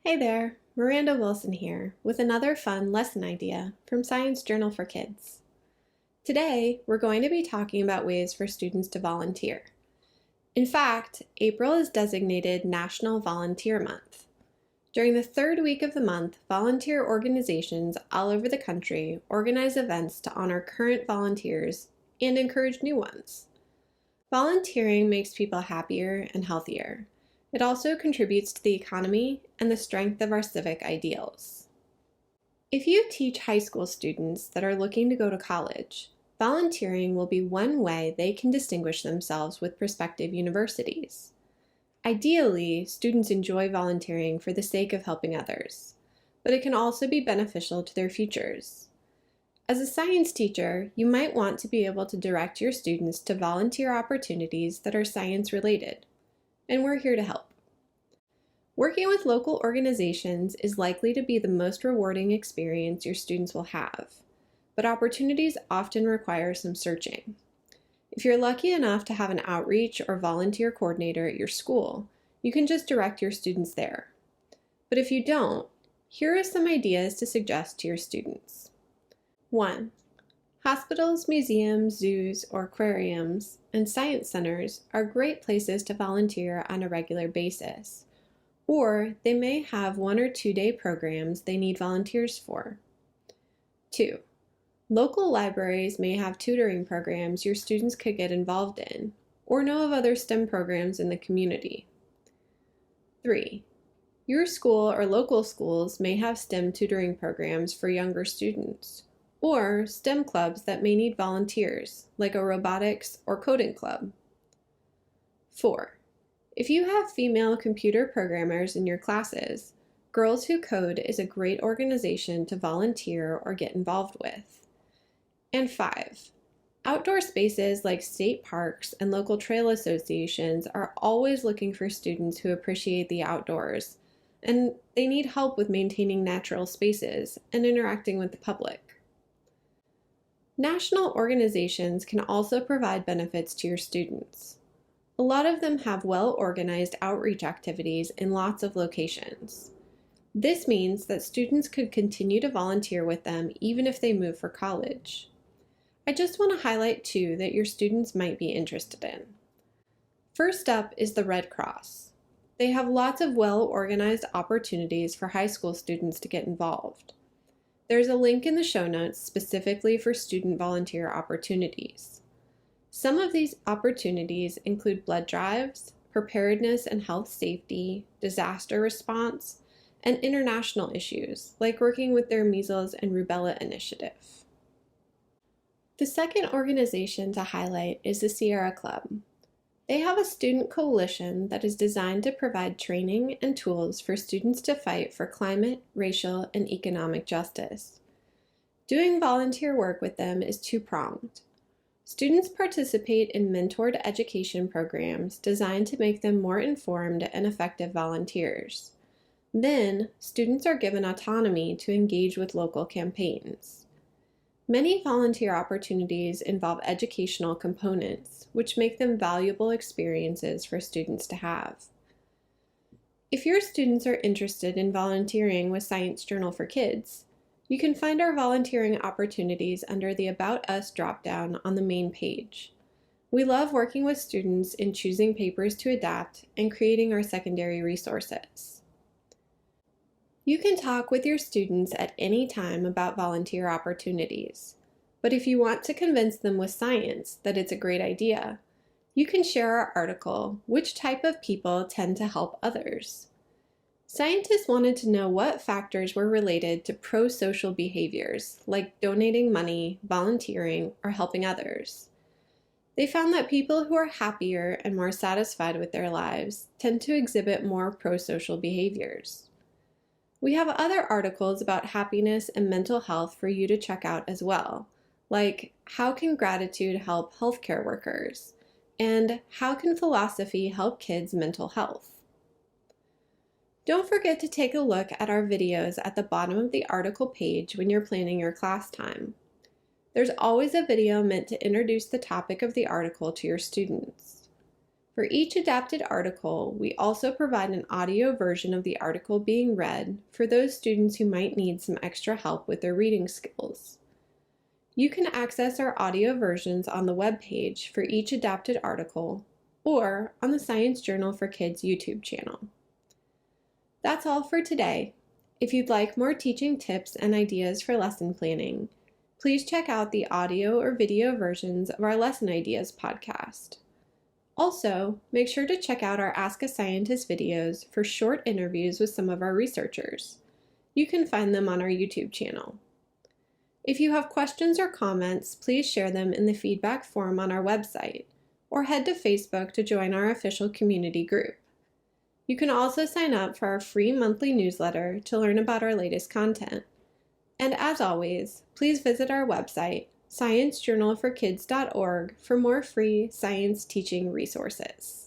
Hey there, Miranda Wilson here with another fun lesson idea from Science Journal for Kids. Today, we're going to be talking about ways for students to volunteer. In fact, April is designated National Volunteer Month. During the third week of the month, volunteer organizations all over the country organize events to honor current volunteers and encourage new ones. Volunteering makes people happier and healthier. It also contributes to the economy and the strength of our civic ideals. If you teach high school students that are looking to go to college, volunteering will be one way they can distinguish themselves with prospective universities. Ideally, students enjoy volunteering for the sake of helping others, but it can also be beneficial to their futures. As a science teacher, you might want to be able to direct your students to volunteer opportunities that are science-related, and we're here to help. Working with local organizations is likely to be the most rewarding experience your students will have, but opportunities often require some searching. If you're lucky enough to have an outreach or volunteer coordinator at your school, you can just direct your students there. But if you don't, here are some ideas to suggest to your students. 1. Hospitals, museums, zoos, or aquariums, and science centers are great places to volunteer on a regular basis, or they may have 1 or 2 day programs they need volunteers for. 2. Local libraries may have tutoring programs your students could get involved in, or know of other STEM programs in the community. 3. Your school or local schools may have STEM tutoring programs for younger students, or STEM clubs that may need volunteers, like a robotics or coding club. 4. If you have female computer programmers in your classes, Girls Who Code is a great organization to volunteer or get involved with. And 5. Outdoor spaces like state parks and local trail associations are always looking for students who appreciate the outdoors, and they need help with maintaining natural spaces and interacting with the public. National organizations can also provide benefits to your students. A lot of them have well-organized outreach activities in lots of locations. This means that students could continue to volunteer with them even if they move for college. I just want to highlight 2 that your students might be interested in. First up is the Red Cross. They have lots of well-organized opportunities for high school students to get involved. There's a link in the show notes specifically for student volunteer opportunities. Some of these opportunities include blood drives, preparedness and health safety, disaster response, and international issues, like working with their Measles and Rubella initiative. The second organization to highlight is the Sierra Club. They have a student coalition that is designed to provide training and tools for students to fight for climate, racial, and economic justice. Doing volunteer work with them is two-pronged. Students participate in mentored education programs designed to make them more informed and effective volunteers. Then, students are given autonomy to engage with local campaigns. Many volunteer opportunities involve educational components, which make them valuable experiences for students to have. If your students are interested in volunteering with Science Journal for Kids, you can find our volunteering opportunities under the About Us dropdown on the main page. We love working with students in choosing papers to adapt and creating our secondary resources. You can talk with your students at any time about volunteer opportunities, but if you want to convince them with science that it's a great idea, you can share our article, Which Type of People Tend to Help Others? Scientists wanted to know what factors were related to prosocial behaviors, like donating money, volunteering, or helping others. They found that people who are happier and more satisfied with their lives tend to exhibit more prosocial behaviors. We have other articles about happiness and mental health for you to check out as well, like How Can Gratitude Help Healthcare Workers? And How Can Philosophy Help Kids' Mental Health? Don't forget to take a look at our videos at the bottom of the article page when you're planning your class time. There's always a video meant to introduce the topic of the article to your students. For each adapted article, we also provide an audio version of the article being read for those students who might need some extra help with their reading skills. You can access our audio versions on the webpage for each adapted article or on the Science Journal for Kids YouTube channel. That's all for today. If you'd like more teaching tips and ideas for lesson planning, please check out the audio or video versions of our Lesson Ideas podcast. Also, make sure to check out our Ask a Scientist videos for short interviews with some of our researchers. You can find them on our YouTube channel. If you have questions or comments, please share them in the feedback form on our website, or head to Facebook to join our official community group. You can also sign up for our free monthly newsletter to learn about our latest content. And as always, please visit our website, sciencejournalforkids.org, for more free science teaching resources.